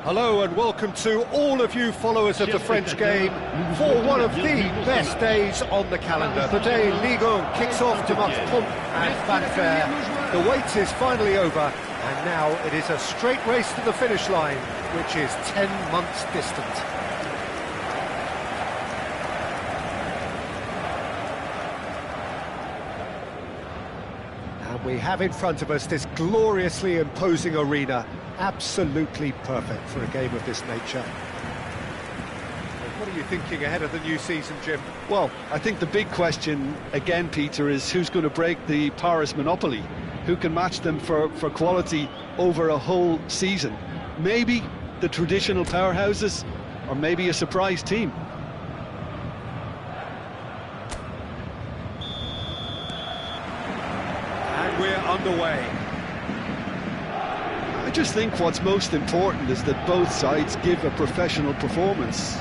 Hello and welcome to all of you followers of the French game for one of the best days on the calendar. The day Ligue 1 kicks off to much pomp and fanfare. The wait is finally over and now it is a straight race to the finish line, which is 10 months distant. We have in front of us this gloriously imposing arena, absolutely perfect for a game of this nature. What are you thinking ahead of the new season, Jim? Well, I think the big question, again, Peter, is who's going to break the Paris monopoly? Who can match them for quality over a whole season? Maybe the traditional powerhouses, or maybe a surprise team. We're underway. I just think what's most important is that both sides give a professional performance.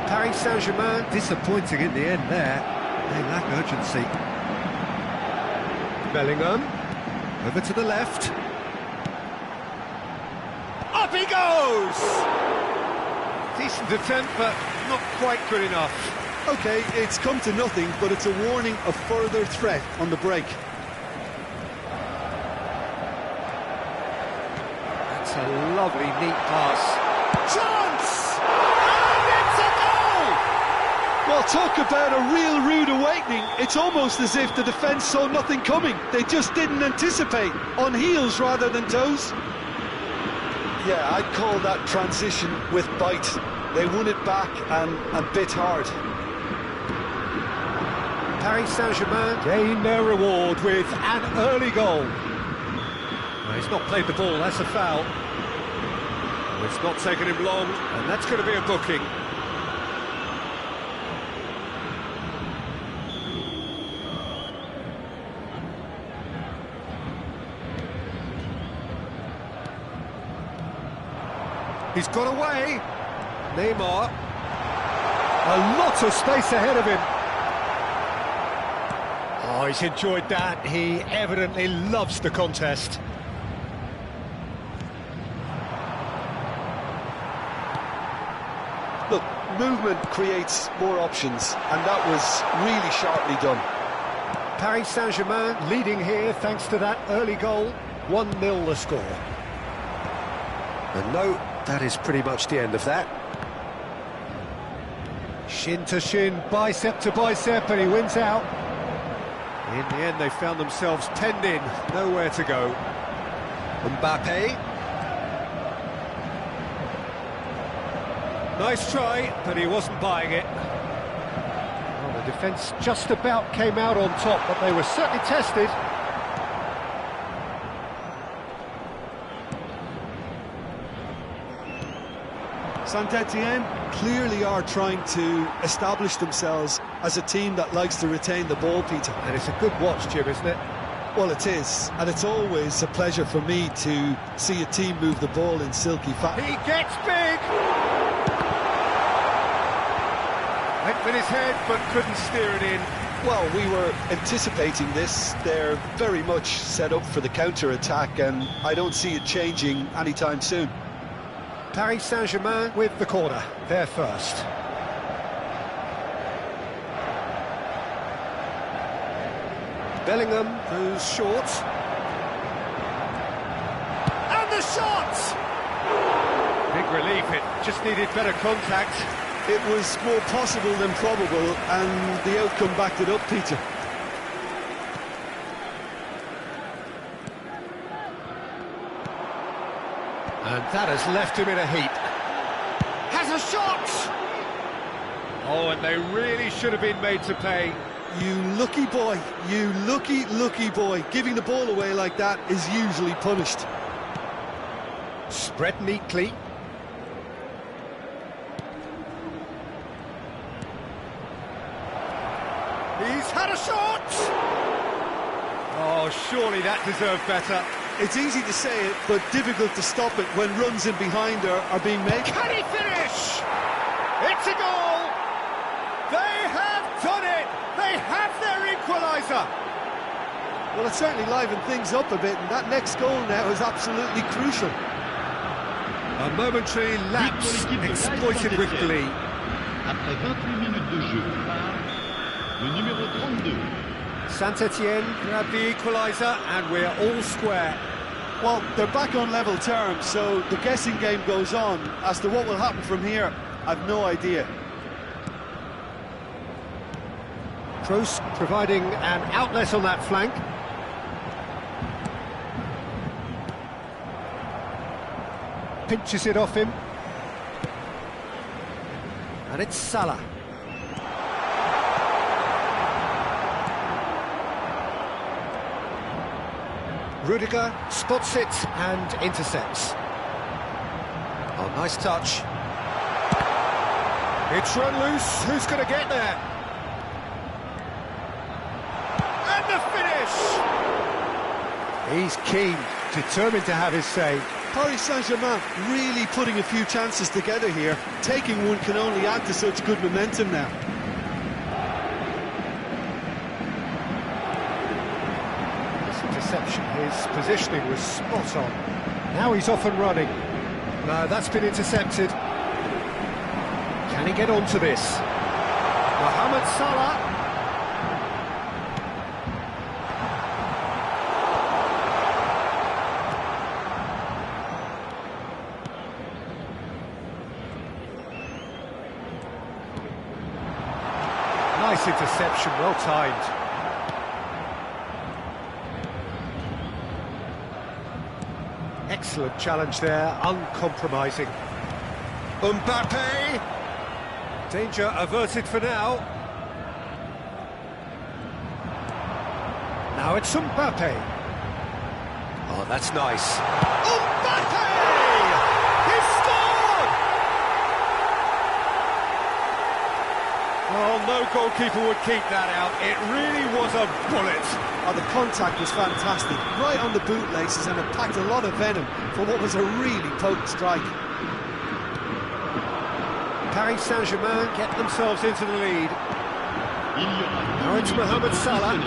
Paris Saint-Germain disappointing in the end there. They lack urgency. Bellingham over to the left. Up he goes! Decent attempt, but not quite good enough. OK, it's come to nothing, but it's a warning of further threat on the break. That's a lovely, neat pass. Chance! And it's a goal! Well, talk about a real rude awakening. It's almost as if the defence saw nothing coming. They just didn't anticipate, on heels rather than toes. Yeah, I'd call that transition with bite. They won it back and bit hard. Paris Saint-Germain gain their reward with an early goal. Well, he's not played the ball, that's a foul. Well, it's not taken him long, and that's going to be a booking. He's got away. Neymar. A lot of space ahead of him. Oh, he's enjoyed that. He evidently loves the contest. Look, movement creates more options, and that was really sharply done. Paris Saint-Germain leading here thanks to that early goal. 1-0 the score. And no, that is pretty much the end of that. Shin to shin, bicep to bicep, and he wins out. In the end, they found themselves penned in, nowhere to go. Mbappe. Nice try, but he wasn't buying it. Well, the defence just about came out on top, but they were certainly tested. Saint-Etienne clearly are trying to establish themselves as a team that likes to retain the ball, Peter. And it's a good watch, Jim, isn't it? Well, it is, and it's always a pleasure for me to see a team move the ball in silky fashion. He gets big! Went with his head, but couldn't steer it in. Well, we were anticipating this. They're very much set up for the counter-attack, and I don't see it changing anytime soon. Paris Saint-Germain with the corner, they're first. Bellingham goes short. And the shot! Big relief, it just needed better contact. It was more possible than probable, and the outcome backed it up, Peter. And that has left him in a heap. Has a shot! Oh, and they really should have been made to pay. You lucky boy, you lucky boy. Giving the ball away like that is usually punished. Spread neatly. He's had a shot! Oh, surely that deserved better. It's easy to say it, but difficult to stop it when runs in behind are being made. Can he finish? It's a goal! They have done it! They have their equaliser! Well, it certainly livened things up a bit, and that next goal now is absolutely crucial. A momentary lapse exploited with glee. Après 28 minutes de jeu, le numéro 32. Saint-Etienne grabbed the equaliser, and we're all square. Well, they're back on level terms, so the guessing game goes on. As to what will happen from here, I've no idea. Kroos providing an outlet on that flank. Pinches it off him. And it's Salah. Rudiger spots it and intercepts. Oh, nice touch. It's run loose. Who's going to get there? And the finish! He's keen, determined to have his say. Paris Saint-Germain really putting a few chances together here. Taking one can only add to such good momentum now. This interception, his positioning was spot on. Now he's off and running. No, that's been intercepted. Can he get onto this? Mohamed Salah. Nice interception, well timed. Excellent challenge there, uncompromising. Mbappe! Danger averted for now. Now it's Mbappe. Oh, that's nice. Mbappe! He scored! Oh, no goalkeeper would keep that out. It really was a bullet. Oh, the contact was fantastic. Right on the bootlaces, and it packed a lot of venom for what was a really potent strike. Paris Saint-Germain get themselves into the lead. Now it's Mohamed Salah.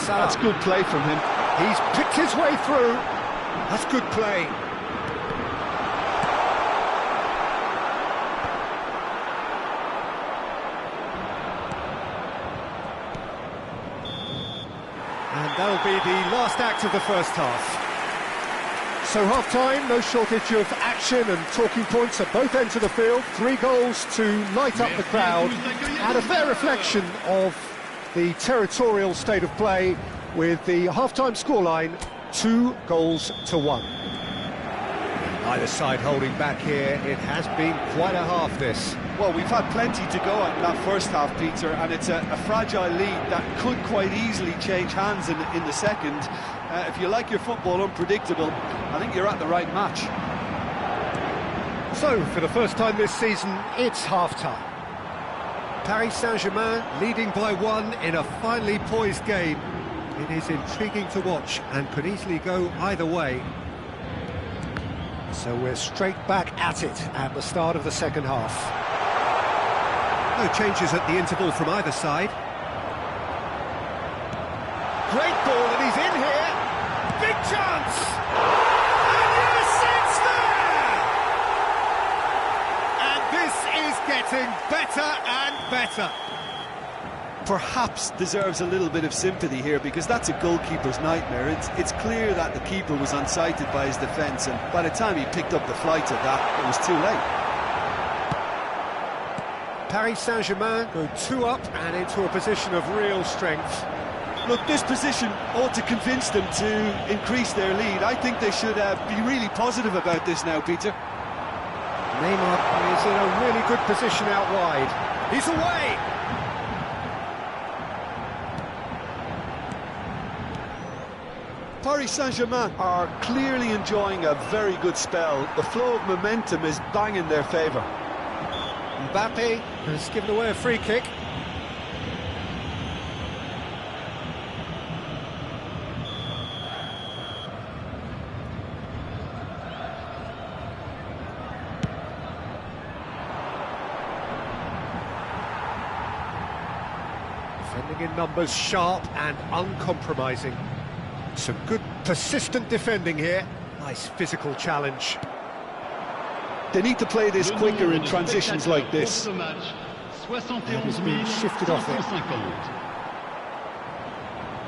That's good play from him. He's picked his way through. That's good play. And that'll be the last act of the first half. So half-time, no shortage of action and talking points at both ends of the field. 3 goals to light up the crowd, and a fair reflection of the territorial state of play, with the half-time scoreline 2-1. Either side holding back here. It has been quite a half, this. Well, we've had plenty to go at in that first half, Peter, and it's a fragile lead that could quite easily change hands in the second. If you like your football unpredictable, I think you're at the right match. So, for the first time this season, it's half-time. Paris Saint-Germain leading by 1 in a finely poised game. It is intriguing to watch and could easily go either way. So we're straight back at it at the start of the second half. No changes at the interval from either side. Great ball, and he's in here. Big chance! And yes, it's there! And this is getting better and better. Perhaps deserves a little bit of sympathy here, because that's a goalkeeper's nightmare. It's clear that the keeper was unsighted by his defence, and by the time he picked up the flight of that, it was too late. Paris Saint-Germain go 2 up and into a position of real strength. Look, this position ought to convince them to increase their lead. I think they should be really positive about this now, Peter. Neymar is in a really good position out wide. He's away! Paris Saint-Germain are clearly enjoying a very good spell. The flow of momentum is bang in their favour. Mbappe has given away a free kick. Defending in numbers, sharp and uncompromising. Some good, persistent defending here. Nice physical challenge. They need to play this quicker in transitions like this. He's been shifted off it.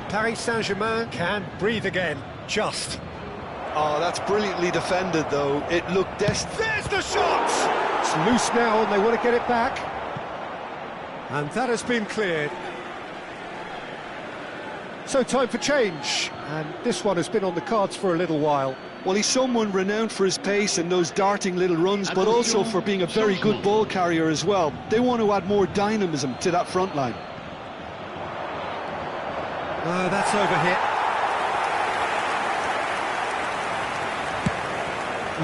Paris Saint-Germain can breathe again, just. Oh, that's brilliantly defended, though. It looked destined. There's the shot! It's loose now, and they want to get it back. And that has been cleared. So time for change, and this one has been on the cards for a little while. Well, he's someone renowned for his pace and those darting little runs, but also for being a very good ball carrier as well. They want to add more dynamism to that front line. That's overhit.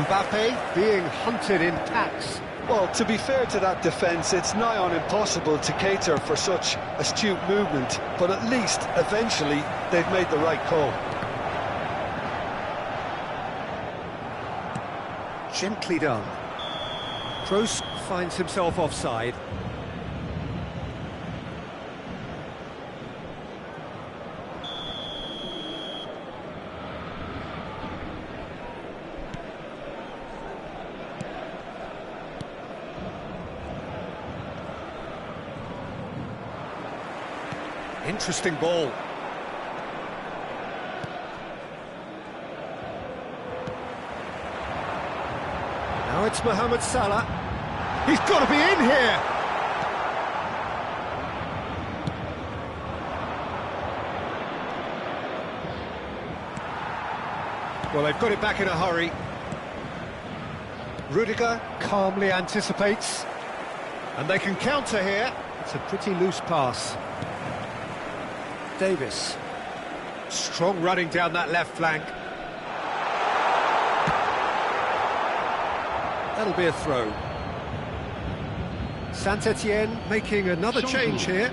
Mbappe being hunted in packs. Well, to be fair to that defence, it's nigh on impossible to cater for such astute movement, but at least, eventually, they've made the right call. Gently done. Kroos finds himself offside. Interesting ball. Now it's Mohamed Salah. He's got to be in here. Well, they've got it back in a hurry. Rudiger calmly anticipates. And they can counter here. It's a pretty loose pass. Davis. Strong running down that left flank. That'll be a throw. Saint-Etienne making another change here.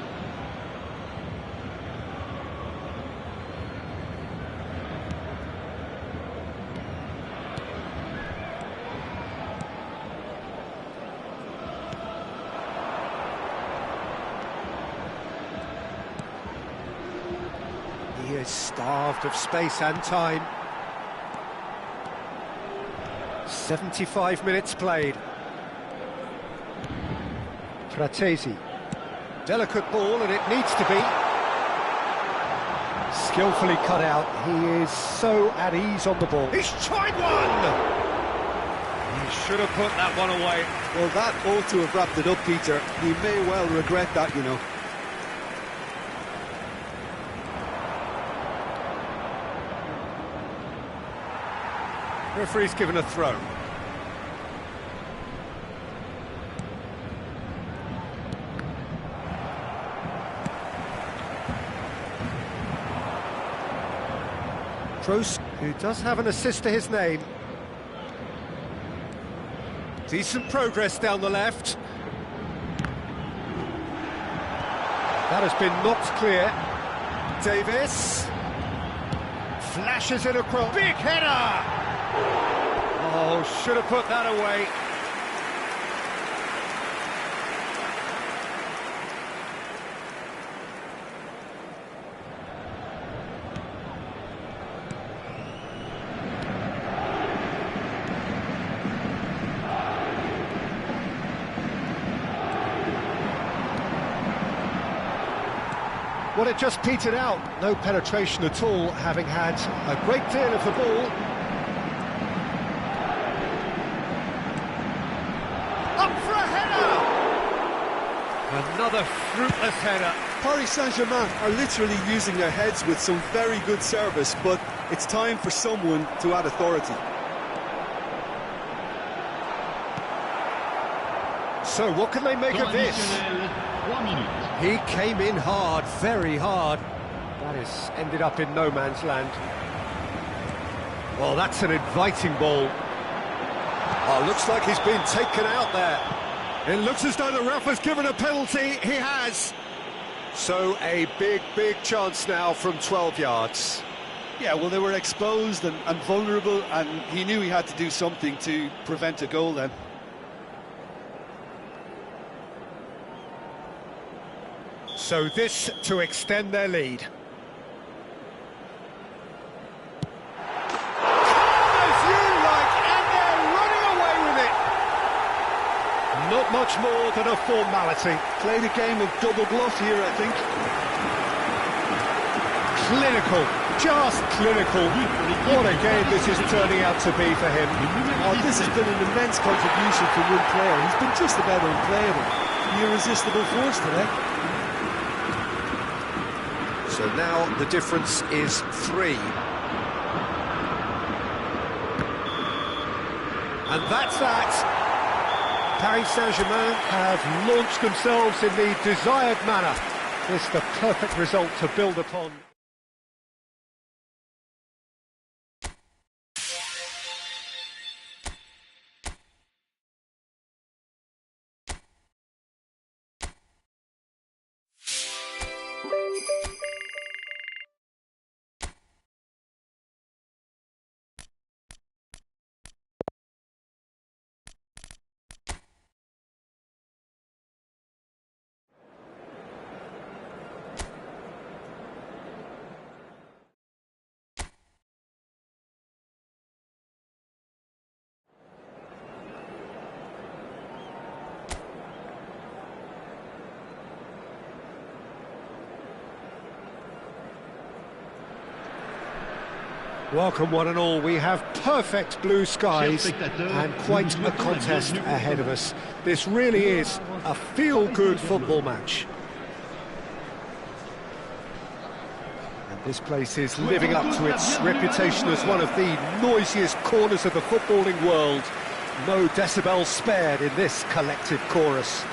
He is starved of space and time. 75 minutes played. Fratesi. Delicate ball, and it needs to be. Skillfully cut out. He is so at ease on the ball. He's tried one! He should have put that one away. Well, that ought to have wrapped it up, Peter. He may well regret that, you know. Referee's given a throw. Kroos, who does have an assist to his name. Decent progress down the left. That has been knocked clear. Davis flashes it across. Big header! Oh, should have put that away. Well, it just petered out. No penetration at all, having had a great deal of the ball. Up for a header! Another fruitless header. Paris Saint-Germain are literally using their heads with some very good service, but it's time for someone to add authority. So what can they make of this? He came in hard, very hard. That has ended up in no man's land. Well, that's an inviting ball. Oh, looks like he's been taken out there. It looks as though the ref has given a penalty. He has. So a big, big chance now from 12 yards. Yeah, well, they were exposed and vulnerable, and he knew he had to do something to prevent a goal then. So this to extend their lead. much more than a formality. Played a game of double bluff here, I think. Clinical, just clinical. What a game this is turning out to be for him. Oh, this has been an immense contribution from one player. He's been just about unplayable. The irresistible force today. So now the difference is 3. And that's that. Paris Saint-Germain have launched themselves in the desired manner. It's the perfect result to build upon. Welcome one and all, we have perfect blue skies and quite a contest ahead of us. This really is a feel-good football match. And this place is living up to its reputation as one of the noisiest corners of the footballing world. No decibels spared in this collective chorus.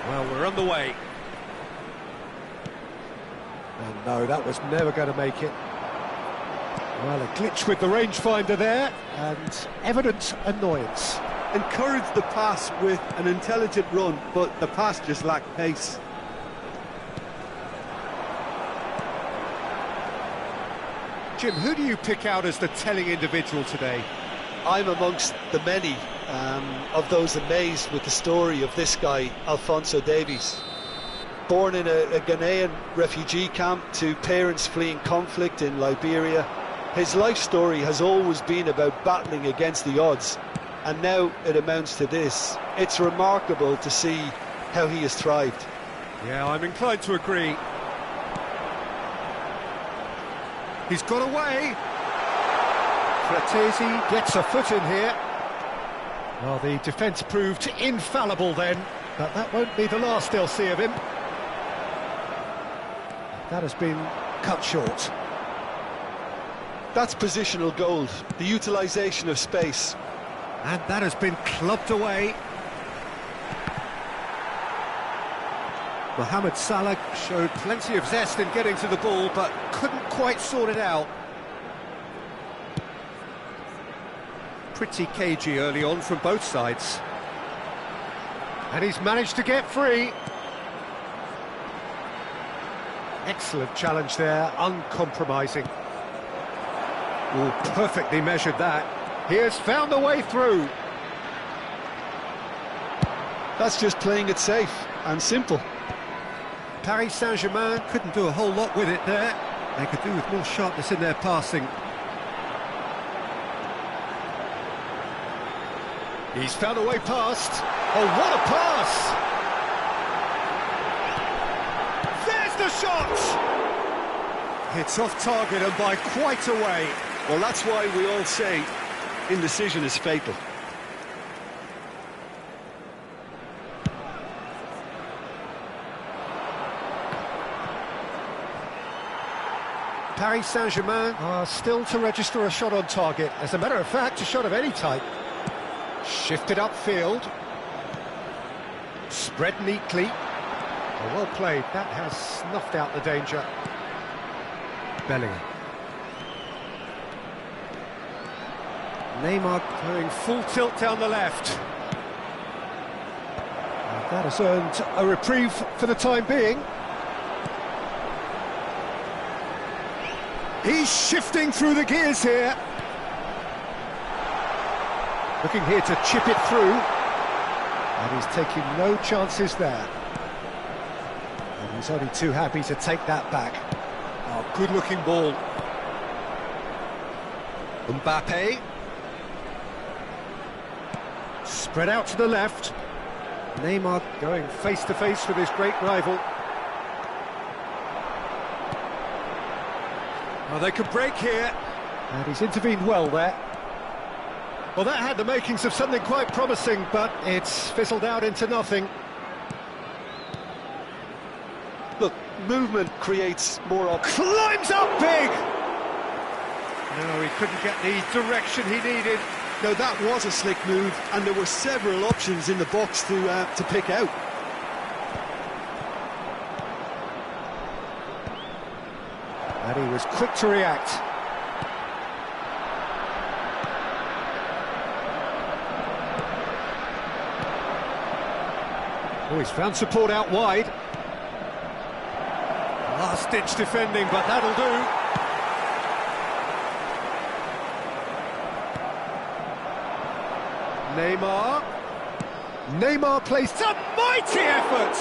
Well, we're on the way. And no, that was never going to make it. Well, a glitch with the rangefinder there, and evident annoyance. Encouraged the pass with an intelligent run, but the pass just lacked pace. Jim, who do you pick out as the telling individual today? I'm amongst the many of those amazed with the story of this guy, Alphonso Davies. Born in a Ghanaian refugee camp to parents fleeing conflict in Liberia, his life story has always been about battling against the odds, and now it amounts to this. It's remarkable to see how he has thrived. Yeah, I'm inclined to agree. He's got away. Fratesi gets a foot in here. Well, the defence proved infallible then, but that won't be the last they'll see of him. That has been cut short. That's positional gold, the utilisation of space. And that has been clubbed away. Mohamed Salah showed plenty of zest in getting to the ball, but couldn't quite sort it out. Pretty cagey early on from both sides. And he's managed to get free. Excellent challenge there, uncompromising. Oh, perfectly measured that. He has found a way through. That's just playing it safe and simple. Paris Saint-Germain couldn't do a whole lot with it there. They could do with more sharpness in their passing. He's found a way past. Oh, what a pass! There's the shot! It's off target and by quite a way. Well, that's why we all say indecision is fatal. Paris Saint-Germain are still to register a shot on target. As a matter of fact, a shot of any type. Shifted upfield. Spread neatly. Oh, well played. That has snuffed out the danger. Bellingham. Neymar going full tilt down the left. And that has earned a reprieve for the time being. He's shifting through the gears here. Looking here to chip it through. And he's taking no chances there. And he's only too happy to take that back. Oh, good-looking ball. Mbappe. Spread out to the left. Neymar going face-to-face with his great rival. Well, they could break here. And he's intervened well there. Well, that had the makings of something quite promising, but it's fizzled out into nothing. Look, movement creates more options. Climbs up big! No, he couldn't get the direction he needed. No, that was a slick move, and there were several options in the box to pick out. And he was quick to react. Oh, he's found support out wide. Last-ditch defending, but that'll do. Neymar plays a mighty effort!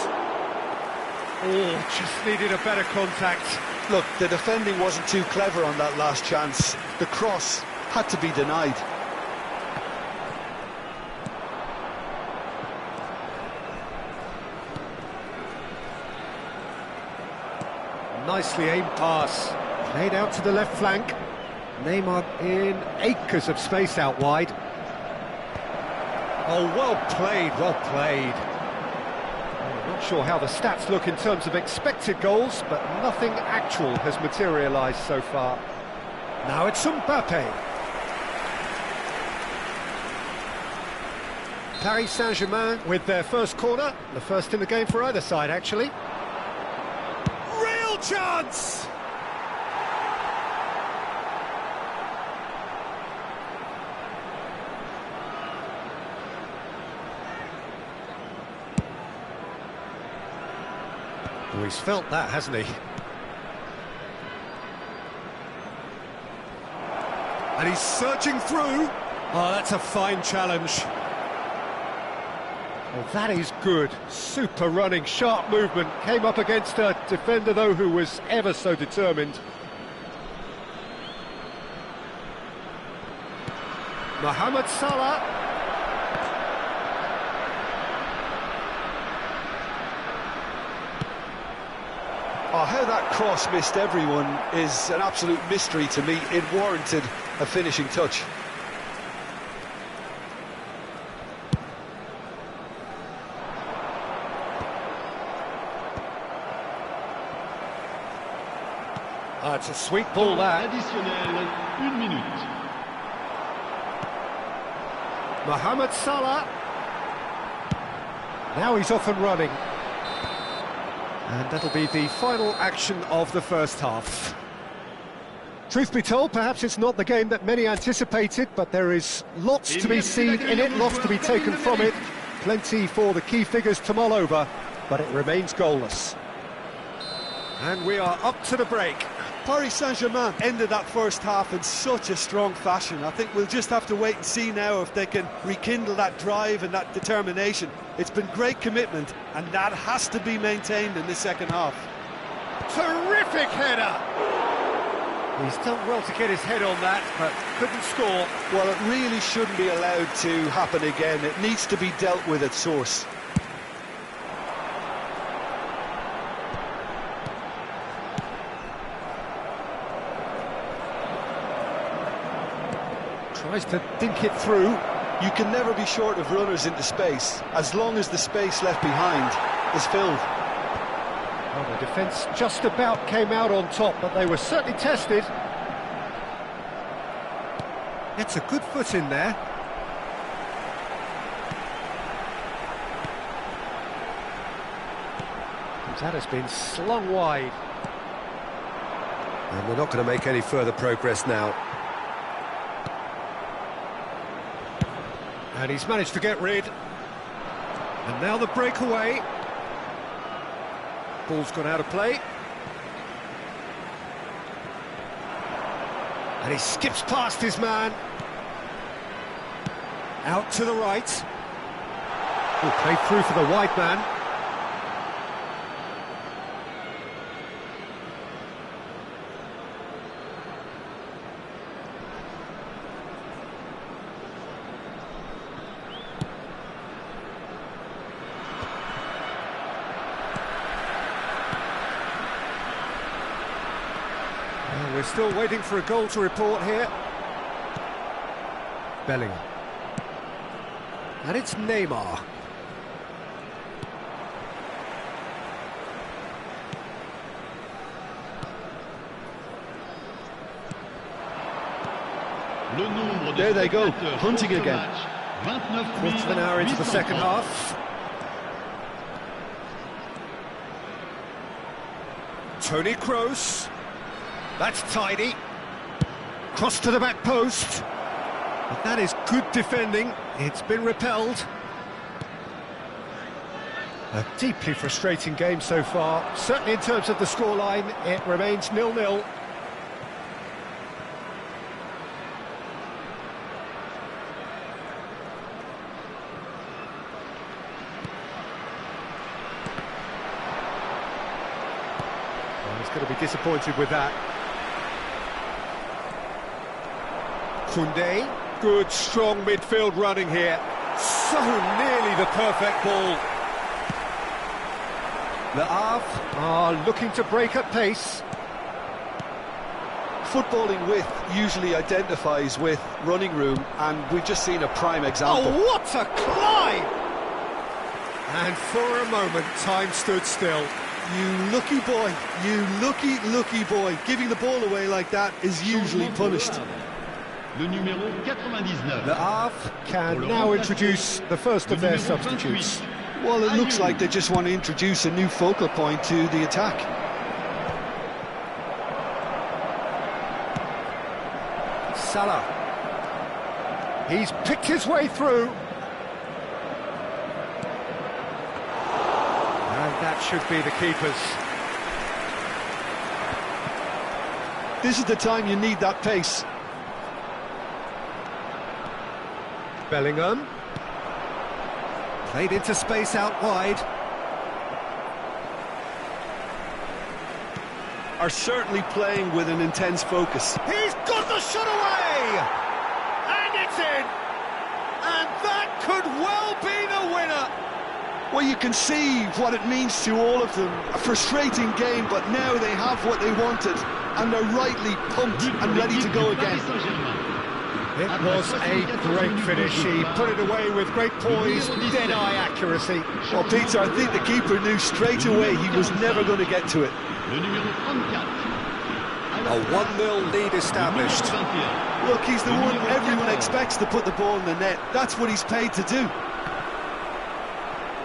Oh, just needed a better contact. Look, the defending wasn't too clever on that last chance. The cross had to be denied. Nicely aimed pass. Played out to the left flank. Neymar in acres of space out wide. Oh, well played, well played. I'm not sure how the stats look in terms of expected goals, but nothing actual has materialised so far. Now it's Mbappe. Paris Saint-Germain with their first corner, the first in the game for either side, actually. Real chance! Oh, he's felt that, hasn't he? And he's searching through. Oh, that's a fine challenge. Well, that is good. Super running, sharp movement. Came up against a defender, though, who was ever so determined. Mohamed Salah. Oh, how that cross missed everyone is an absolute mystery to me. It warranted a finishing touch. Oh, it's a sweet ball, that. Additionnel, 1 minute. Mohamed Salah. Now he's off and running. And that'll be the final action of the first half. Truth be told, perhaps it's not the game that many anticipated, but there is lots to be seen in it, lots to be taken from it. Plenty for the key figures to mull over, but it remains goalless. And we are up to the break. Paris Saint-Germain ended that first half in such a strong fashion. I think we'll just have to wait and see now if they can rekindle that drive and that determination. It's been great commitment, and that has to be maintained in the second half. Terrific header! He's done well to get his head on that, but couldn't score. Well, it really shouldn't be allowed to happen again. It needs to be dealt with at source. Tries to dink it through. You can never be short of runners into space, as long as the space left behind is filled. Well, the defence just about came out on top, but they were certainly tested. It's a good foot in there. That has been slung wide. And they're not going to make any further progress now. And he's managed to get rid. And now the breakaway. Ball's gone out of play. And he skips past his man. Out to the right. Oh, played through for the wide man. Well, we're still waiting for a goal to report here. Bellingham. And it's Neymar. There they go, hunting again. Quarter of an hour into the second half. Toni Kroos. That's tidy. Cross to the back post. But that is good defending. It's been repelled. A deeply frustrating game so far. Certainly in terms of the scoreline, it remains 0-0. He's going to be disappointed with that. Koundé. Good, strong midfield running here. So nearly the perfect ball. Le Havre are looking to break at pace. Footballing width usually identifies with running room, and we've just seen a prime example. Oh, what a climb! And for a moment, time stood still. You lucky boy, you lucky boy. Giving the ball away like that is usually punished. Le numéro 99. Le Havre can now introduce the first of their substitutes. Well, it looks like they just want to introduce a new focal point to the attack. Salah. He's picked his way through. And that should be the keepers. This is the time you need that pace. Bellingham. Played into space out wide. Are certainly playing with an intense focus. He's got the shot away! And it's in! And that could well be the winner! Well, you can see what it means to all of them. A frustrating game, but now they have what they wanted, and they're rightly pumped and ready to go again. It was a great finish. He put it away with great poise, dead-eye accuracy. Well, Peter, I think the keeper knew straight away he was never going to get to it. A 1-0 lead established. Look, he's the one everyone expects to put the ball in the net. That's what he's paid to do.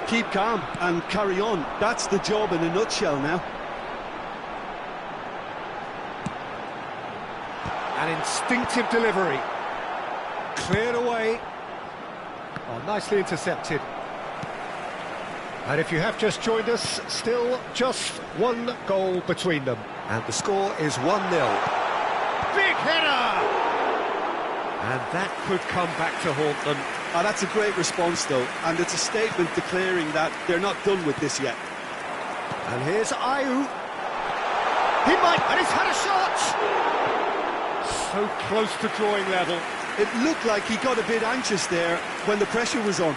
Keep calm and carry on. That's the job in a nutshell now. An instinctive delivery. Cleared away. Oh, nicely intercepted. And if you have just joined us, still just one goal between them. And the score is 1-0. Big header! And that could come back to haunt them. Oh, that's a great response, though. And it's a statement declaring that they're not done with this yet. And here's Ayew. He might, and he's had a shot! So close to drawing level. It looked like he got a bit anxious there when the pressure was on.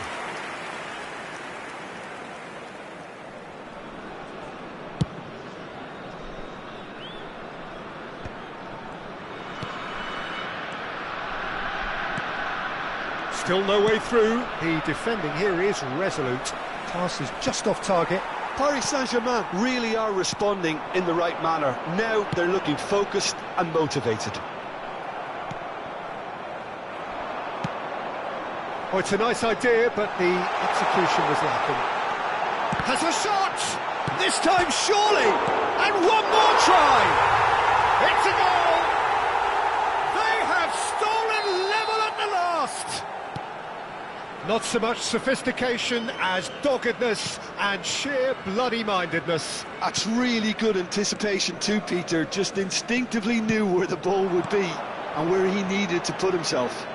Still no way through. The defending here is resolute. Pass is just off target. Paris Saint-Germain really are responding in the right manner. Now they're looking focused and motivated. Oh, it's a nice idea, but the execution was lacking. Has a shot! This time, surely! And one more try! It's a goal! They have stolen level at the last! Not so much sophistication as doggedness and sheer bloody-mindedness. That's really good anticipation too, Peter. Just instinctively knew where the ball would be and where he needed to put himself.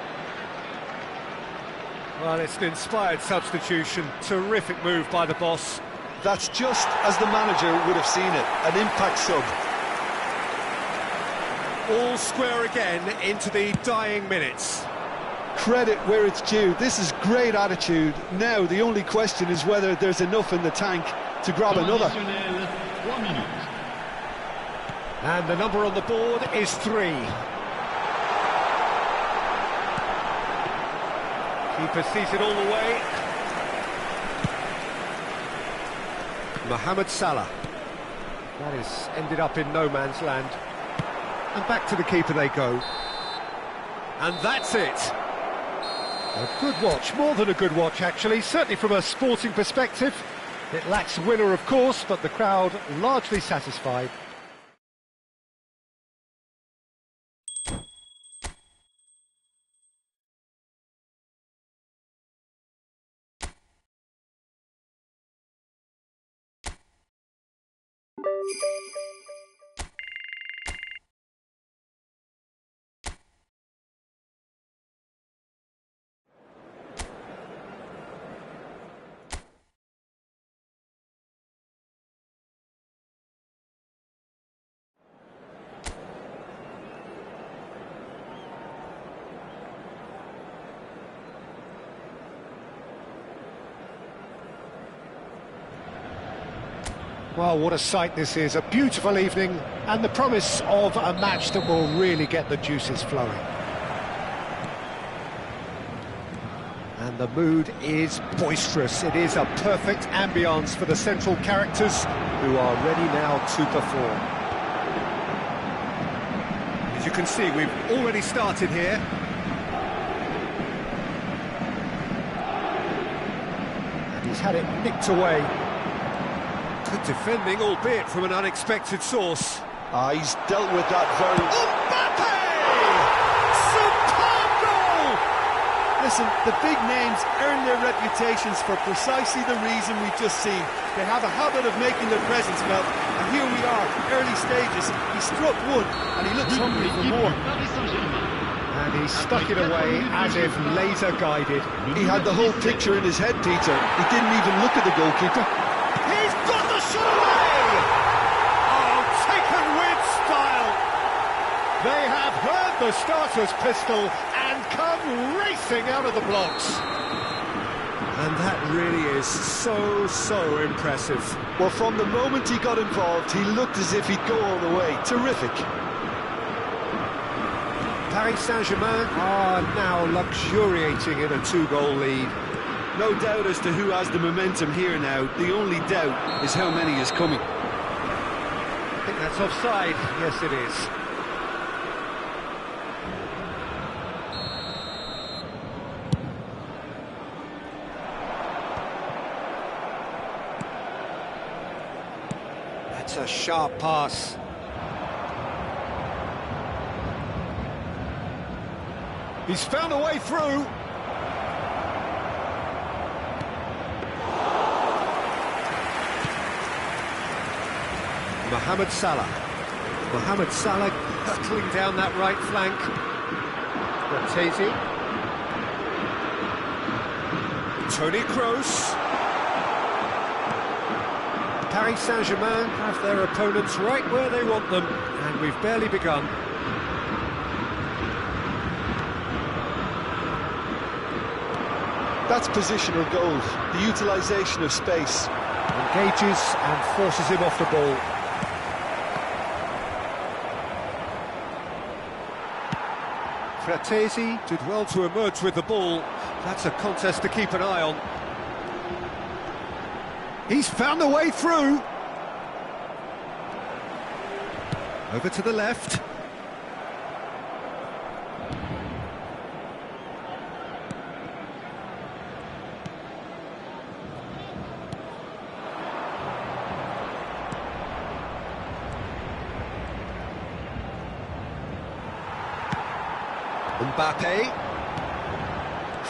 Well, it's an inspired substitution. Terrific move by the boss. That's just as the manager would have seen it, an impact sub. All square again into the dying minutes. Credit where it's due. This is great attitude. Now the only question is whether there's enough in the tank to grab another. 3 minutes. And the number on the board is 3. Keeper sees it all the way. Mohamed Salah. That is ended up in no man's land. And back to the keeper they go. And that's it. A good watch, more than a good watch actually, certainly from a sporting perspective. It lacks winner of course, but the crowd largely satisfied. Well, what a sight this is, a beautiful evening and the promise of a match that will really get the juices flowing. And the mood is boisterous. It is a perfect ambience for the central characters who are ready now to perform. As you can see, we've already started here. And he's had it nicked away. Good defending, albeit from an unexpected source. He's dealt with that very... Mbappe! Superb goal! Listen, the big names earn their reputations for precisely the reason we've just seen. They have a habit of making their presence felt, and here we are, early stages. He struck one, and he looks hungry for more. And he stuck it away as if laser-guided. He had the whole picture in his head, Peter. He didn't even look at the goalkeeper. He's got the shot away! Oh, taken with style! They have heard the starter's pistol and come racing out of the blocks. And that really is so impressive. Well, from the moment he got involved, he looked as if he'd go all the way. Terrific. Paris Saint-Germain are now luxuriating in a 2-goal lead. No doubt as to who has the momentum here now. The only doubt is how many is coming. I think that's offside. Yes, it is. That's a sharp pass. He's found a way through. Mohamed Salah. Mohamed Salah hurtling down that right flank. Ratezi. Toni Kroos. Paris Saint-Germain have their opponents right where they want them, and we've barely begun. That's positional goals, the utilisation of space. Engages and forces him off the ball. Ratezi did well to emerge with the ball. That's a contest to keep an eye on. He's found a way through. Over to the left. Mbappe.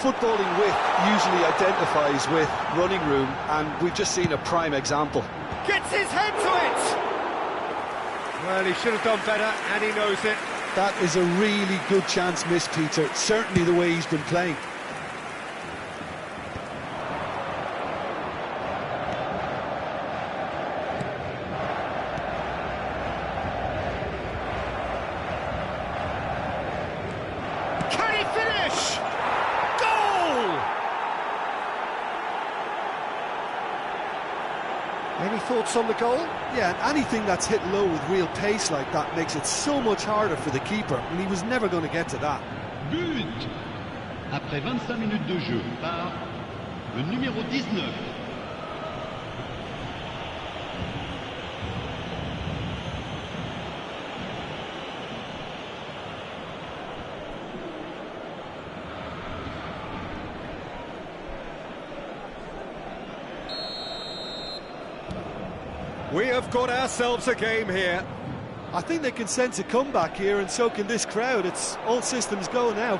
Footballing width usually identifies with running room, and we've just seen a prime example. Gets his head to it! Well, he should have done better, and he knows it. That is a really good chance missed, Peter. Certainly the way he's been playing. thoughts on the goal? Yeah, and anything that's hit low with real pace like that makes it so much harder for the keeper, and he was never going to get to that. But après 25 minutes de jeu par le numéro 19. We have got ourselves a game here. I think they can sense a comeback here, and so can this crowd. It's all systems go now.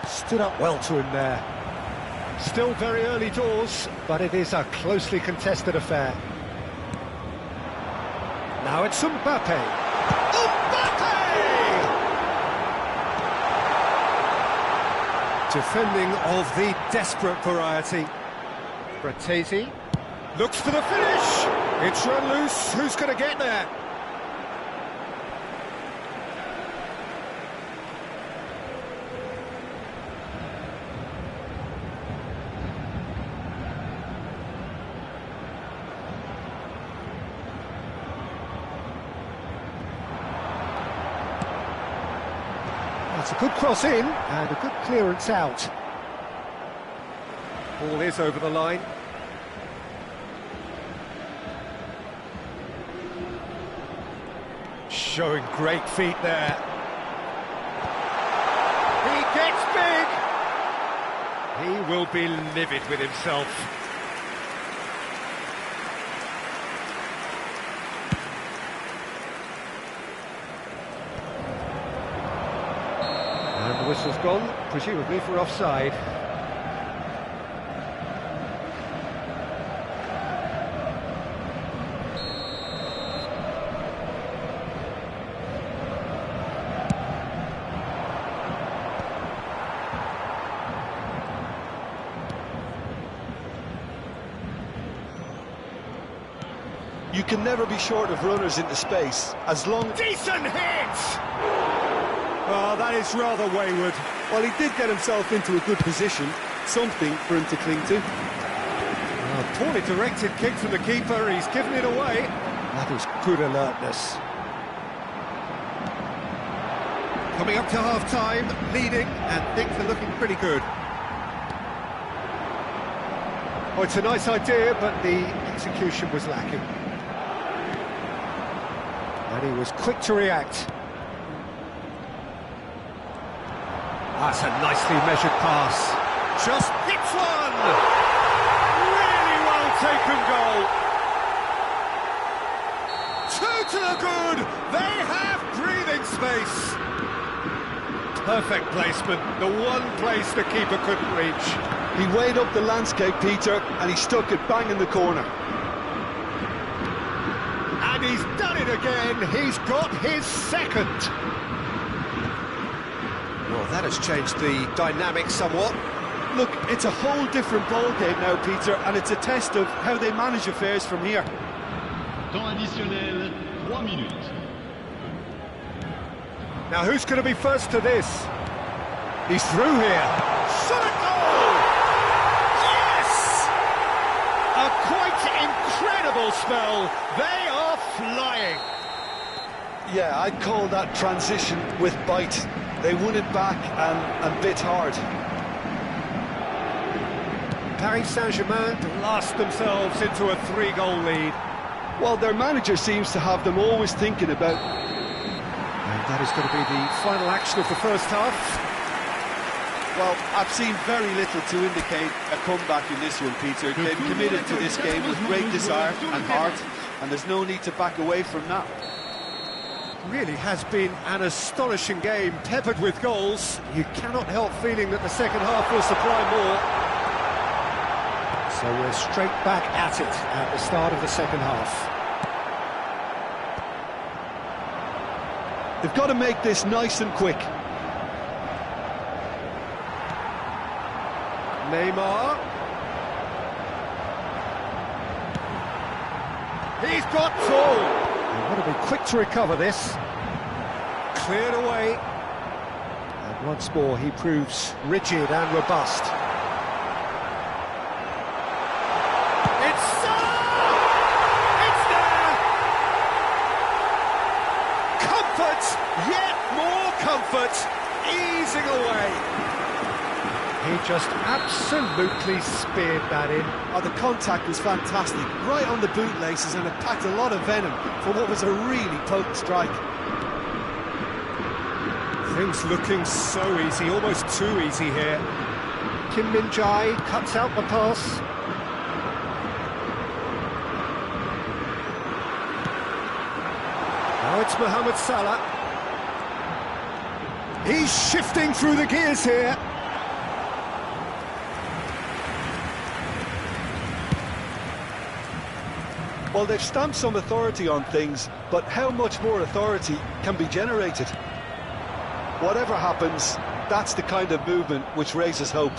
Stood up well to him there. Still very early doors, but it is a closely contested affair. Now it's Mbappe. Mbappe! Defending of the desperate variety. Bratesi looks for the finish. It's run loose. Who's going to get there? That's a good cross in and a good clearance out. Ball is over the line. Showing great feet there. He gets big. He will be livid with himself. And the whistle's gone, presumably for offside. You can never be short of runners into space, as long... Decent hit! Oh, that is rather wayward. Well, he did get himself into a good position, something for him to cling to. Poorly directed kick from the keeper, he's given it away. That is good alertness. Coming up to half-time, leading, and things are looking pretty good. Oh, it's a nice idea, but the execution was lacking. And he was quick to react. That's a nicely measured pass. Just hits one! Really well taken goal. Two to the good. They have breathing space. Perfect placement. The one place the keeper couldn't reach. He weighed up the landscape, Peter, and he stuck it bang in the corner. And he's done it again. He's got his second. Well, that has changed the dynamic somewhat. Look, it's a whole different ballgame now, Peter, and it's a test of how they manage affairs from here. Temps additionnel, 3 minutes. Now, who's going to be first to this? He's through here. Shot at goal! Yes! A quite incredible spell. They are flying. Yeah, I'd call that transition with bite. They won it back and bit hard. Paris Saint-Germain blast themselves into a 3-goal lead. Well, their manager seems to have them always thinking about... And that is going to be the final action of the first half. Well, I've seen very little to indicate a comeback in this one, Peter. They've committed to this game with great desire and heart, and there's no need to back away from that. Really has been an astonishing game, peppered with goals. You cannot help feeling that the second half will supply more. So we're straight back at it at the start of the second half. They've got to make this nice and quick. Neymar. He's got full. They've got to be quick to recover this. Cleared away. And once more he proves rigid and robust. whizzing away. He just absolutely speared that in. Oh, the contact was fantastic, right on the bootlaces, and it packed a lot of venom for what was a really potent strike. Things looking so easy, almost too easy here. Kim Min-jae cuts out the pass. Now it's Mohamed Salah. He's shifting through the gears here. Well, they've stamped some authority on things, but how much more authority can be generated? Whatever happens, that's the kind of movement which raises hope.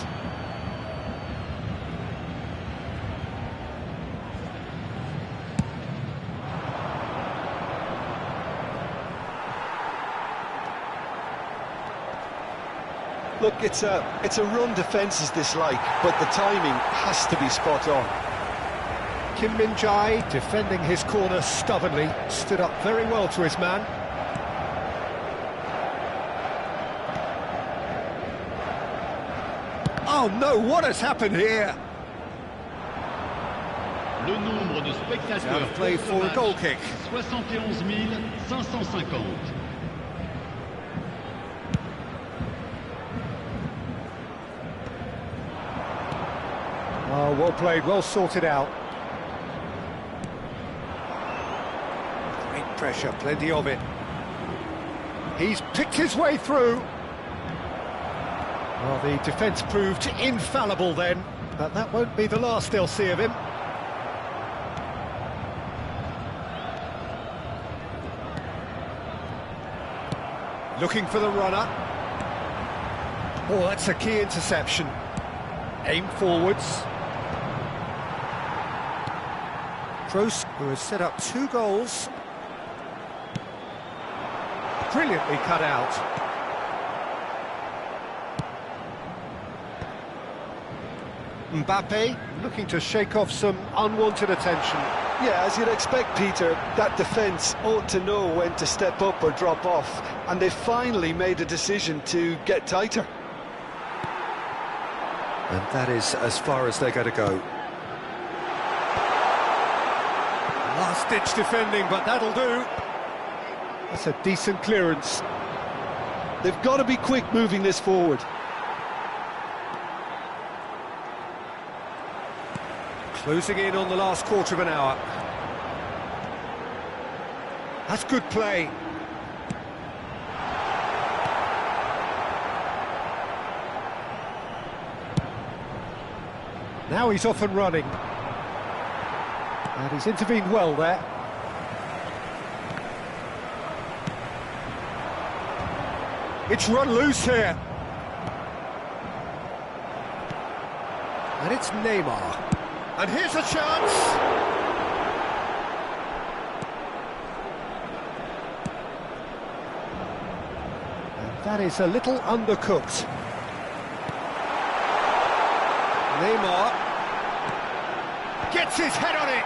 Look, it's a run defence's dislike, but the timing has to be spot on. Kim Min-jae defending his corner stubbornly, stood up very well to his man. Oh no, what has happened here? Le nombre de spectateurs play for a goal kick. 71 550. Oh, well played, well sorted out. Great pressure, plenty of it. He's picked his way through. Well, the defence proved infallible then, but that won't be the last they'll see of him. Looking for the runner. Oh, that's a key interception. Aim forwards. Kroos, who has set up 2 goals. Brilliantly cut out. Mbappe looking to shake off some unwanted attention. Yeah, as you'd expect, Peter, that defence ought to know when to step up or drop off, and they finally made a decision to get tighter. And that is as far as they're going to go. Last-ditch defending, but that'll do. That's a decent clearance. They've got to be quick moving this forward. Closing in on the last quarter of an hour. That's good play. Now he's off and running. And he's intervened well there. It's run loose here. And it's Neymar. And here's a chance. And that is a little undercooked. Neymar gets his head on it.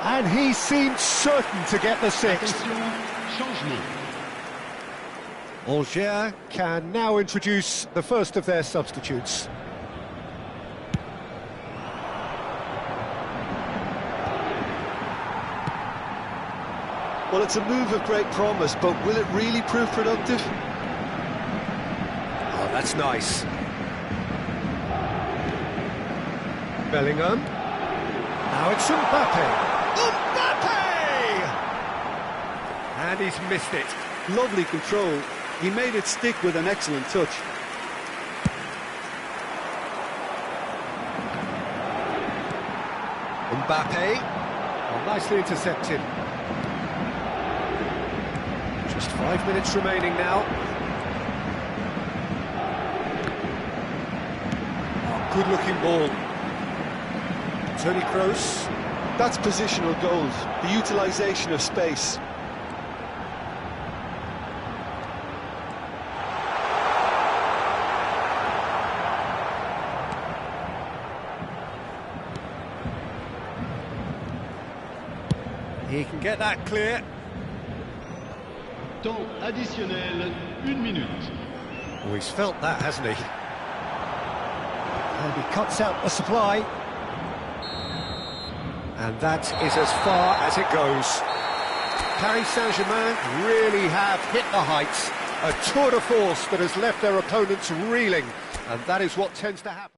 And he seemed certain to get the 6th. Alger can now introduce the first of their substitutes. Well, it's a move of great promise, but will it really prove productive? Oh, that's nice. Bellingham. Now it's Mbappe. Mbappe! And he's missed it. Lovely control. He made it stick with an excellent touch. Mbappe. Oh, nicely intercepted. Just 5 minutes remaining now. Oh, good-looking ball. Toni Kroos. That's positional goals, the utilisation of space. He can get that clear. Temps additionnel, 1 minute. Oh, he's felt that, hasn't he? And he cuts out the supply. And that is as far as it goes. Paris Saint-Germain really have hit the heights. A tour de force that has left their opponents reeling. And that is what tends to happen.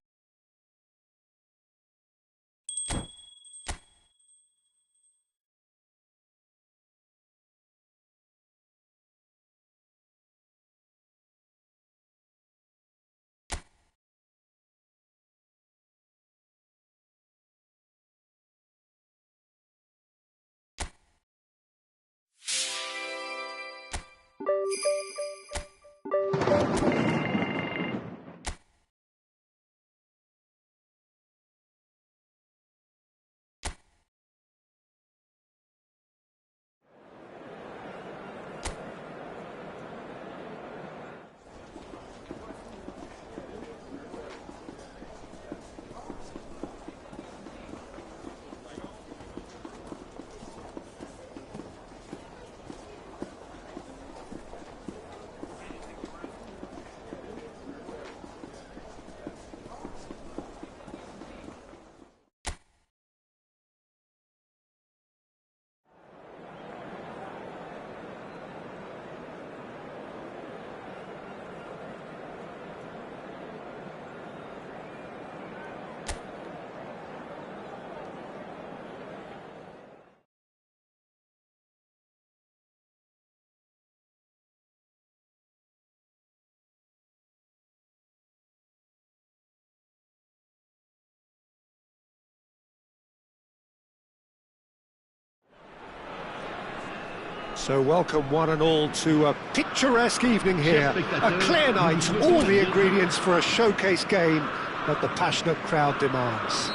So welcome one and all to a picturesque evening here, a clear night, all the ingredients for a showcase game that the passionate crowd demands.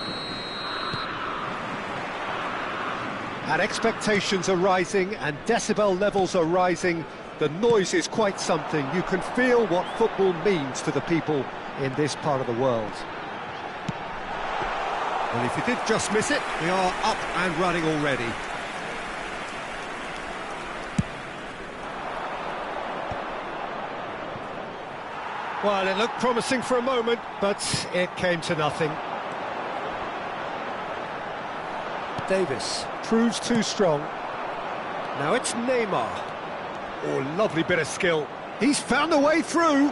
And expectations are rising and decibel levels are rising. The noise is quite something. You can feel what football means to the people in this part of the world. Well, if you did just miss it, we are up and running already. Well, it looked promising for a moment, but it came to nothing. Davis proves too strong. Now it's Neymar. Oh, lovely bit of skill. He's found a way through.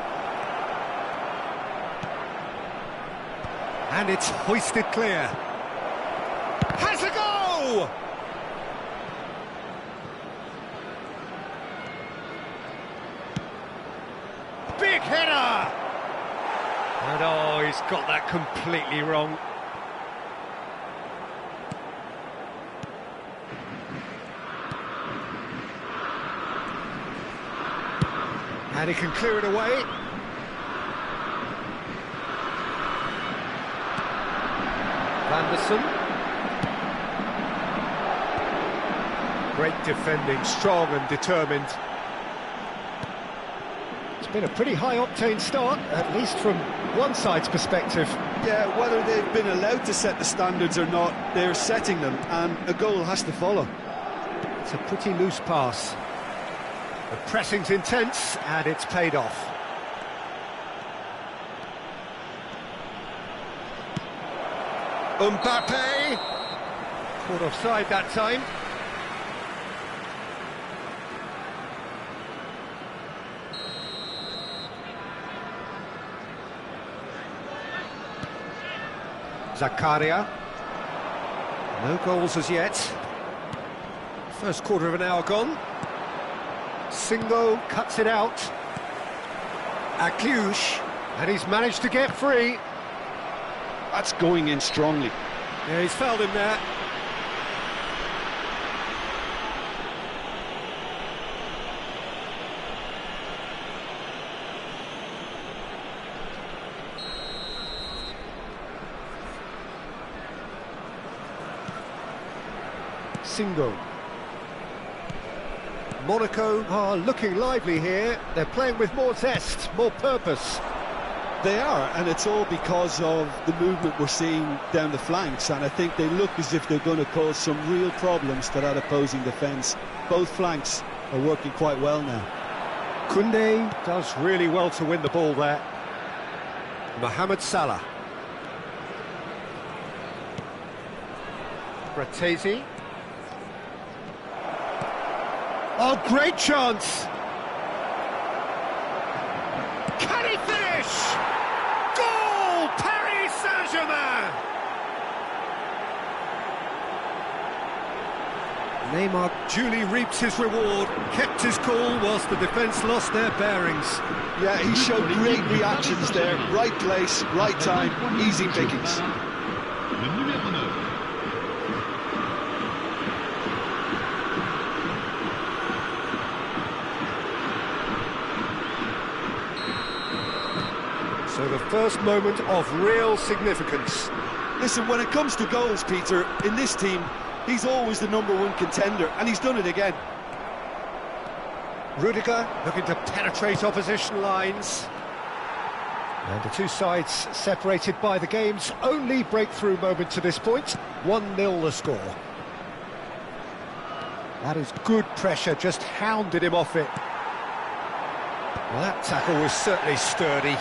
And it's hoisted clear. Has a go! Big header! And oh, he's got that completely wrong. And he can clear it away. Vanderson. Great defending, strong and determined. It's been a pretty high-octane start, at least from one side's perspective. Yeah, whether they've been allowed to set the standards or not, they're setting them, and a goal has to follow. It's a pretty loose pass. The pressing's intense, and it's paid off. Mbappe! Caught offside that time. Zakaria. No goals as yet. First quarter of an hour gone. Singo cuts it out. Akliouche, and he's managed to get free. That's going in strongly. Yeah, he's fouled him there. Singo. Monaco are looking lively here. They're playing with more zest, more purpose. They are, and it's all because of the movement we're seeing down the flanks, and I think they look as if they're going to cause some real problems to that opposing defence. Both flanks are working quite well now. Koundé does really well to win the ball there. Mohamed Salah. Bratesi. Oh, great chance! Can he finish? Goal! Paris Saint-Germain! Neymar duly reaps his reward, kept his cool whilst the defence lost their bearings. Yeah, he showed great reactions there. Right place, right time, easy pickings. Le numéro 9. So the first moment of real significance. Listen, when it comes to goals, Peter, in this team, he's always the #1 contender, and he's done it again. Rudiger looking to penetrate opposition lines. And the two sides separated by the game's only breakthrough moment to this point. 1-0 the score. That is good pressure, just hounded him off it. Well, that tackle was certainly sturdy.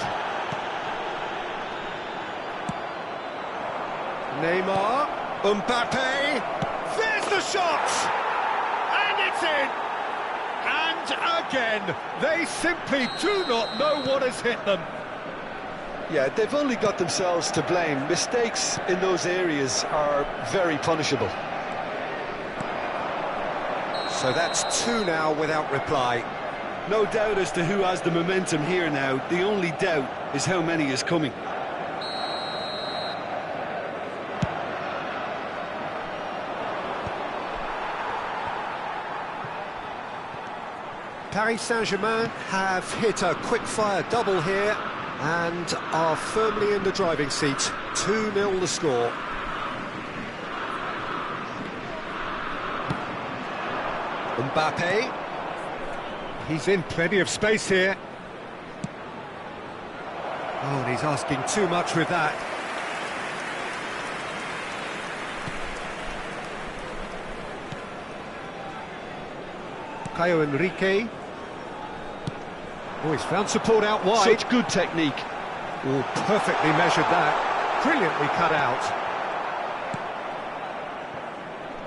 Neymar, Mbappe, there's the shot! And it's in! And again, they simply do not know what has hit them. Yeah, they've only got themselves to blame. Mistakes in those areas are very punishable. So that's 2 now without reply. No doubt as to who has the momentum here now. The only doubt is how many is coming. Paris Saint-Germain have hit a quick-fire double here and are firmly in the driving seat. 2-0 the score. Mbappe. He's in plenty of space here. Oh, and he's asking too much with that. Caio Henrique. Oh, he's found support out wide. Such good technique. Oh, perfectly measured that. Brilliantly cut out.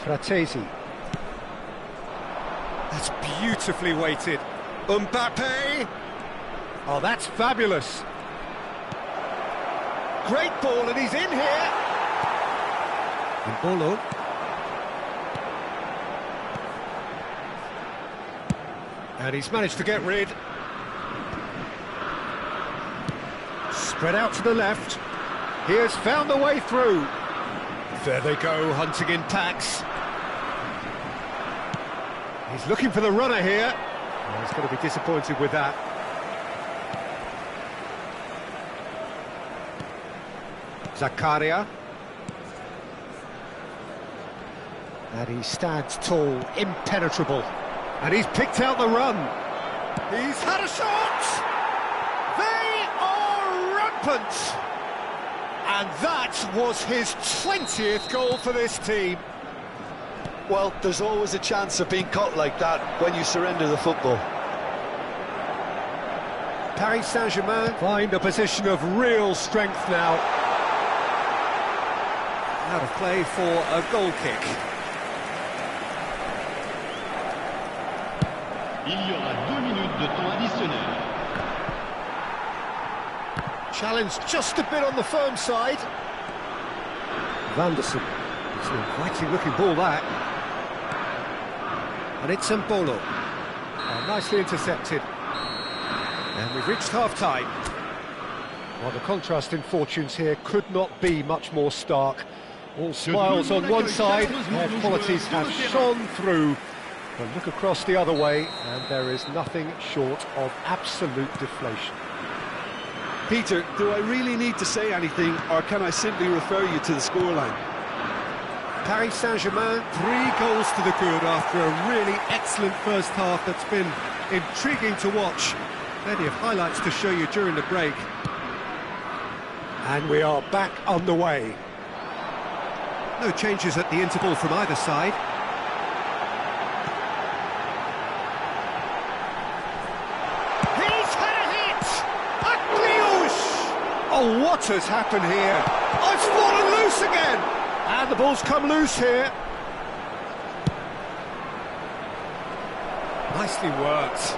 Bratesi. That's beautifully weighted. Mbappe. Oh, that's fabulous. Great ball, and he's in here. And Bolo. And he's managed to get rid. Spread out to the left. He has found the way through. There they go, hunting in packs. He's looking for the runner here. Oh, he's going to be disappointed with that. Zakaria. And he stands tall, impenetrable. And he's picked out the run. He's had a shot! They are rampant! And that was his 20th goal for this team. Well, there's always a chance of being caught like that when you surrender the football. Paris Saint-Germain find a position of real strength now. Out of play for a goal kick. Il y aura 2 minutes de temps additionnel. Challenge just a bit on the firm side. Vanderson. It's an inviting looking ball, that. And it's Mbolo. Nicely intercepted. And we've reached half-time. Well, the contrast in fortunes here could not be much more stark. All smiles on one side, their qualities have shone through. But look across the other way, and there is nothing short of absolute deflation. Peter, do I really need to say anything, or can I simply refer you to the scoreline? Paris Saint-Germain, 3 goals to the good after a really excellent first half that's been intriguing to watch. Plenty of highlights to show you during the break. And we are back on the way. No changes at the interval from either side. Oh, what has happened here? Oh, it's fallen loose again! And the ball's come loose here. Nicely worked.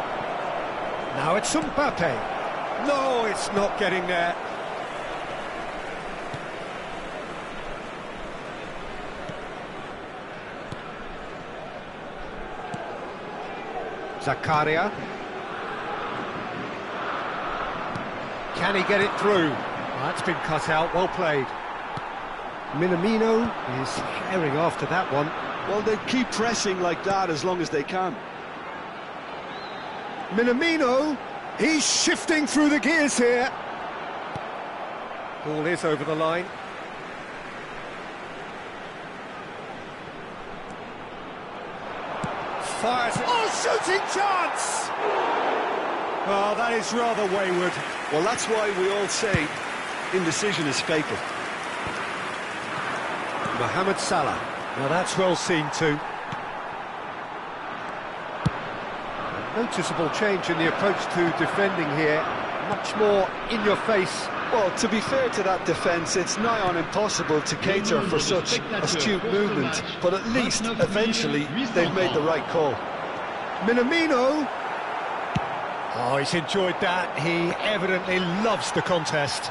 Now it's Mbappe. No, it's not getting there. Zakaria. Can he get it through? That's been cut out, well played. Minamino is herring after that one. Well, they keep pressing like that as long as they can. Minamino, he's shifting through the gears here. Ball is over the line. Fires. Oh, shooting chance! Oh, that is rather wayward. Well, that's why we all say indecision is fatal. Mohamed Salah. Now that's well seen too. A noticeable change in the approach to defending here. Much more in your face. Well, to be fair to that defence, it's nigh on impossible to cater for such astute movement, but at least, eventually, they've made the right call. Minamino. Oh, he's enjoyed that. He evidently loves the contest.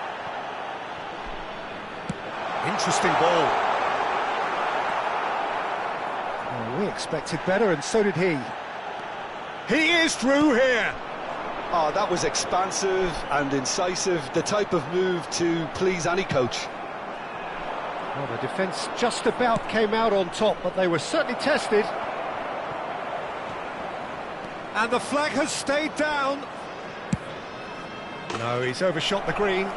Interesting ball. Oh, we expected better, and so did he. He is through here. Oh, that was expansive and incisive, the type of move to please any coach. Well, the defence just about came out on top, but they were certainly tested. And the flag has stayed down. No, he's overshot the green.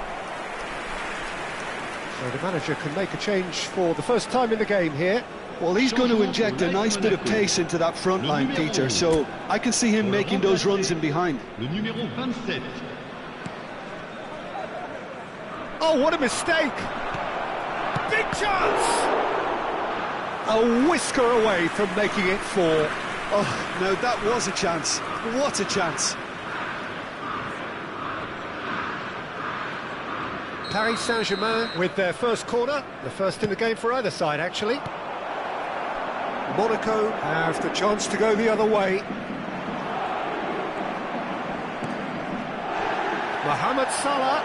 So the manager can make a change for the first time in the game here. Well, he's going to inject a nice bit of pace into that front line, Peter, so I can see him making those runs in behind. Oh, what a mistake! Big chance! A whisker away from making it 4. Oh, no, that was a chance. What a chance. Paris Saint-Germain with their first corner, the first in the game for either side, actually. Monaco have the chance to go the other way. Mohamed Salah.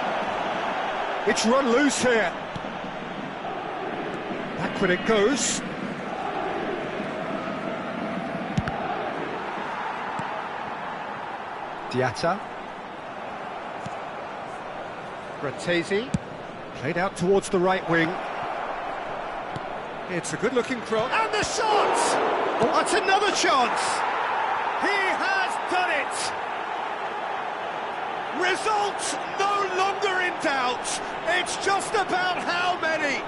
It's run loose here. Back when it goes. Diatta. Bratesi. Played out towards the right wing. It's a good-looking cross. And the shot! Oh, that's another chance! He has done it! Result no longer in doubt. It's just about how many.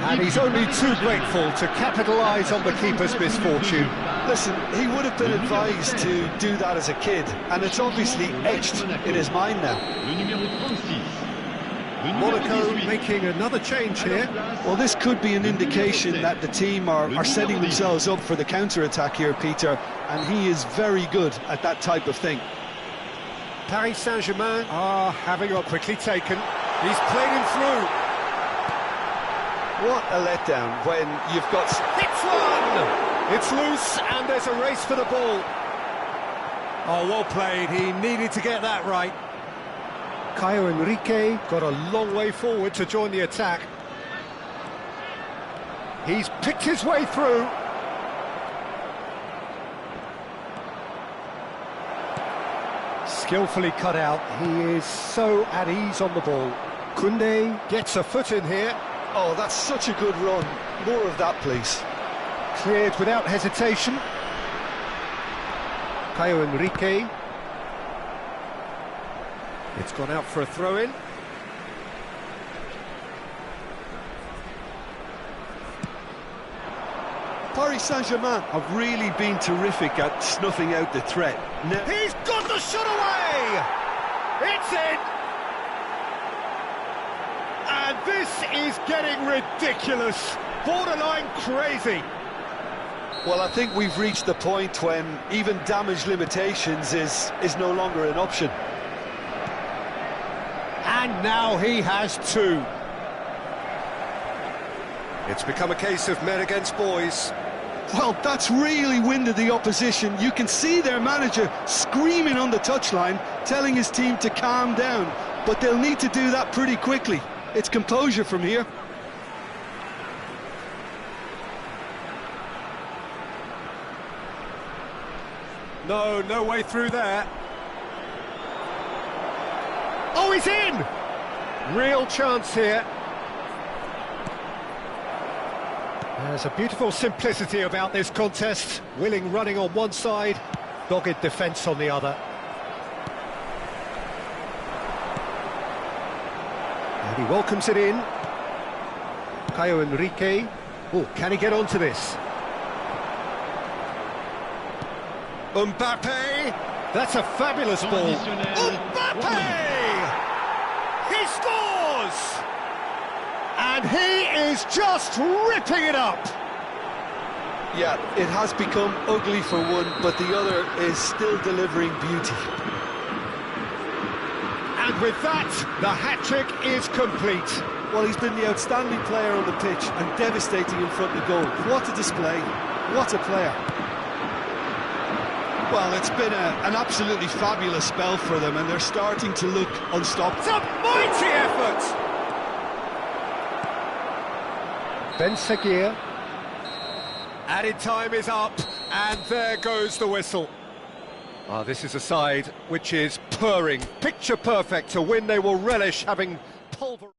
And he's only too grateful to capitalise on the keeper's misfortune. Listen, he would have been advised to do that as a kid, and it's obviously etched in his mind now. Monaco making another change here. Well, this could be an indication that the team are setting themselves up for the counter-attack here, Peter, and he is very good at that type of thing. Paris Saint-Germain are having it quickly taken. He's played him through. What a letdown when you've got... It's one! It's loose, and there's a race for the ball. Oh, well played. He needed to get that right. Caio Henrique got a long way forward to join the attack. He's picked his way through. Skillfully cut out. He is so at ease on the ball. Koundé gets a foot in here. Oh, that's such a good run. More of that, please. Cleared without hesitation. Caio Henrique. It's gone out for a throw-in. Paris Saint-Germain have really been terrific at snuffing out the threat. Now, he's got the shot away! It's in! And this is getting ridiculous, borderline crazy. Well, I think we've reached the point when even damage limitations is no longer an option. And now he has two. It's become a case of men against boys. Well, that's really winded the opposition. You can see their manager screaming on the touchline, telling his team to calm down. But they'll need to do that pretty quickly. It's composure from here. No way through there. Oh, he's in! Real chance here. There's a beautiful simplicity about this contest. Willing running on one side, dogged defence on the other. And he welcomes it in. Caio Henrique. Oh, can he get onto this? Mbappe! That's a fabulous ball. Mbappe! He scores! And he is just ripping it up! Yeah, it has become ugly for one, but the other is still delivering beauty. And with that, the hat-trick is complete. Well, he's been the outstanding player on the pitch and devastating in front of goal. What a display, what a player. Well, it's been an absolutely fabulous spell for them, and they're starting to look unstoppable. It's a mighty effort! Ben Seguir. Added time is up, and there goes the whistle. This is a side which is purring, picture perfect, a win they will relish, having pulverized.